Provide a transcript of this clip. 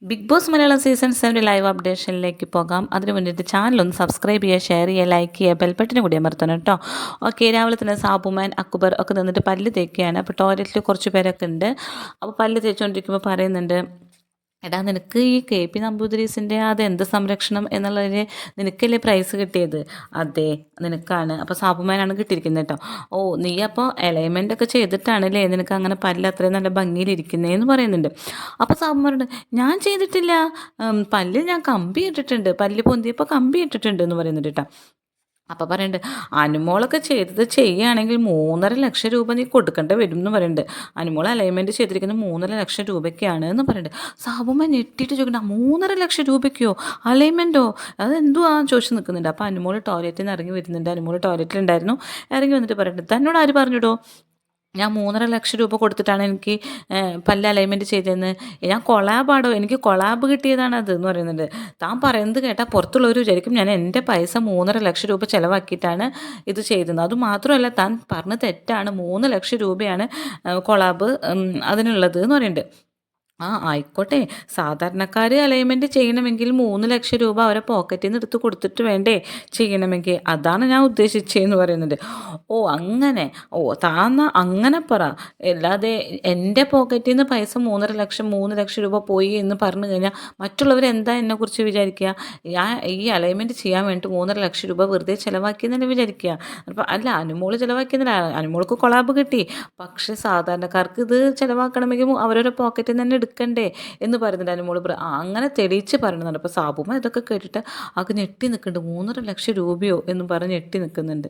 Big Boss Malayalam season 7 live അപ്ഡേഷനിലേക്ക് പോകാം. അതിന് വേണ്ടിയിട്ട് ചാനലൊന്ന് സബ്സ്ക്രൈബ് ചെയ്യുക, ഷെയർ ചെയ്യുക, ലൈക്ക് ചെയ്യുക, ബെൽബട്ടനും കൂടി അമർത്തണം കേട്ടോ. ഓക്കെ, രാവിലെ തന്നെ സാബുമാൻ, അക്ബർ ഒക്കെ നിന്നിട്ട് പല്ല് തേക്കുകയാണ്. അപ്പോൾ ടോയ്ലറ്റിൽ കുറച്ച് പേരൊക്കെ ഉണ്ട്. അപ്പോൾ പല്ല് തേച്ചുകൊണ്ടിരിക്കുമ്പോൾ പറയുന്നുണ്ട്, എടാ നിനക്ക് ഈ കെ പി നമ്പൂതിരീസിൻ്റെ അതെന്ത് സംരക്ഷണം എന്നുള്ളതിന് നിനക്കല്ലേ പ്രൈസ് കിട്ടിയത്? അതെ, നിനക്കാണ്. അപ്പോൾ സാബുമാനാണ് കിട്ടിയിരിക്കുന്നത് കേട്ടോ. ഓ, നീ അപ്പോൾ അലൈൻമെൻ്റ് ഒക്കെ ചെയ്തിട്ടാണല്ലേ നിനക്ക് അങ്ങനെ പല്ല് അത്രയും നല്ല ഭംഗിയിലിരിക്കുന്നതെന്ന് പറയുന്നുണ്ട്. അപ്പോൾ സാബുമാനുണ്ട്, ഞാൻ ചെയ്തിട്ടില്ല, പല്ല് ഞാൻ കമ്പി ഇട്ടിട്ടുണ്ട്, പല്ല് പൊന്തിയപ്പോൾ കമ്പി ഇട്ടിട്ടുണ്ട് എന്ന് പറയുന്നുണ്ട് കേട്ടോ. അപ്പോൾ പറയുന്നുണ്ട്, അനുമോളൊക്കെ ചെയ്തത് ചെയ്യുകയാണെങ്കിൽ 3.5 ലക്ഷം രൂപ നീ കൊടുക്കേണ്ടി വരും എന്ന് പറയുന്നുണ്ട്. അനുമോൾ അലൈൻമെൻറ്റ് ചെയ്തിരിക്കുന്നത് 3.5 ലക്ഷം രൂപയ്ക്കാണ് എന്ന് പറയുന്നുണ്ട്. സാബുമ്മ ഞെട്ടിയിട്ട് ചോദിക്കണ്ട, 3.5 ലക്ഷം രൂപയ്ക്കോ അലൈൻമെൻറ്റോ, അതെന്തുവാ ചോദിച്ച് നിൽക്കുന്നുണ്ട്. അപ്പോൾ അനുമോൾ ടോയ്ലറ്റിൽ നിന്ന് ഇറങ്ങി വരുന്നുണ്ട്. അനുമോൾ ടോയ്ലറ്റിലുണ്ടായിരുന്നു. ഇറങ്ങി വന്നിട്ട് പറയുന്നുണ്ട്, തന്നോട് ആര് പറഞ്ഞിടോ ഞാൻ 3.5 ലക്ഷം രൂപ കൊടുത്തിട്ടാണ് എനിക്ക് പല്ല് അലൈൻമെൻറ്റ് ചെയ്തതെന്ന്? ഞാൻ കൊളാബാടോ, എനിക്ക് കൊളാബ് കിട്ടിയതാണത് എന്ന് പറയുന്നുണ്ട്. താൻ പറയുന്നത് കേട്ടാൽ പുറത്തുള്ളവർ വിചാരിക്കും ഞാൻ എൻ്റെ പൈസ 3.5 ലക്ഷം രൂപ ചിലവാക്കിയിട്ടാണ് ഇത് ചെയ്തത്. അതുമാത്രമല്ല, താൻ പറഞ്ഞത് തെറ്റാണ്, 3 ലക്ഷം രൂപയാണ് കൊളാബ് അതിനുള്ളത് എന്ന് പറയുന്നുണ്ട്. ആയിക്കോട്ടെ, സാധാരണക്കാർ അലൈൻമെൻറ്റ് ചെയ്യണമെങ്കിൽ 3 ലക്ഷം രൂപ അവരെ പോക്കറ്റിൽ നിന്ന് എടുത്ത് കൊടുത്തിട്ട് വേണ്ടേ ചെയ്യണമെങ്കിൽ? അതാണ് ഞാൻ ഉദ്ദേശിച്ചതെന്ന് പറയുന്നുണ്ട്. ഓ അങ്ങനെ, ഓ താന്ന അങ്ങനെ പറ, അല്ലാതെ എൻ്റെ പോക്കറ്റിൽ നിന്ന് പൈസ 3 ലക്ഷം രൂപ പോയി എന്ന് പറഞ്ഞു കഴിഞ്ഞാൽ മറ്റുള്ളവർ എന്താ എന്നെക്കുറിച്ച് വിചാരിക്കുക? ഞാൻ ഈ അലൈൻമെൻറ്റ് ചെയ്യാൻ വേണ്ടിയിട്ട് 3.5 ലക്ഷം രൂപ വെറുതെ ചിലവാക്കിയെന്നല്ലേ വിചാരിക്കുക? അപ്പോൾ അല്ല, അനുമോൾ ചിലവാക്കിയെന്നില്ല, അനുമോൾക്ക് കൊളാബ് കിട്ടി. പക്ഷേ സാധാരണക്കാർക്ക് ഇത് ചിലവാക്കണമെങ്കിൽ അവരവരുടെ പോക്കറ്റിൽ നിന്ന് തന്നെ എടുക്കണ്ടേ എന്ന് പറയുന്നുണ്ട്. അനുമോൾ അങ്ങനെ തെളിയിച്ച് പറയുന്നുണ്ട്. അപ്പോൾ സാബുമ്മ ഇതൊക്കെ കേട്ടിട്ട് ആകെ ഞെട്ടി നിൽക്കുന്നുണ്ട്. 3.5 ലക്ഷം രൂപയോ എന്ന് പറഞ്ഞ് ഞെട്ടി നിൽക്കുന്നുണ്ട്.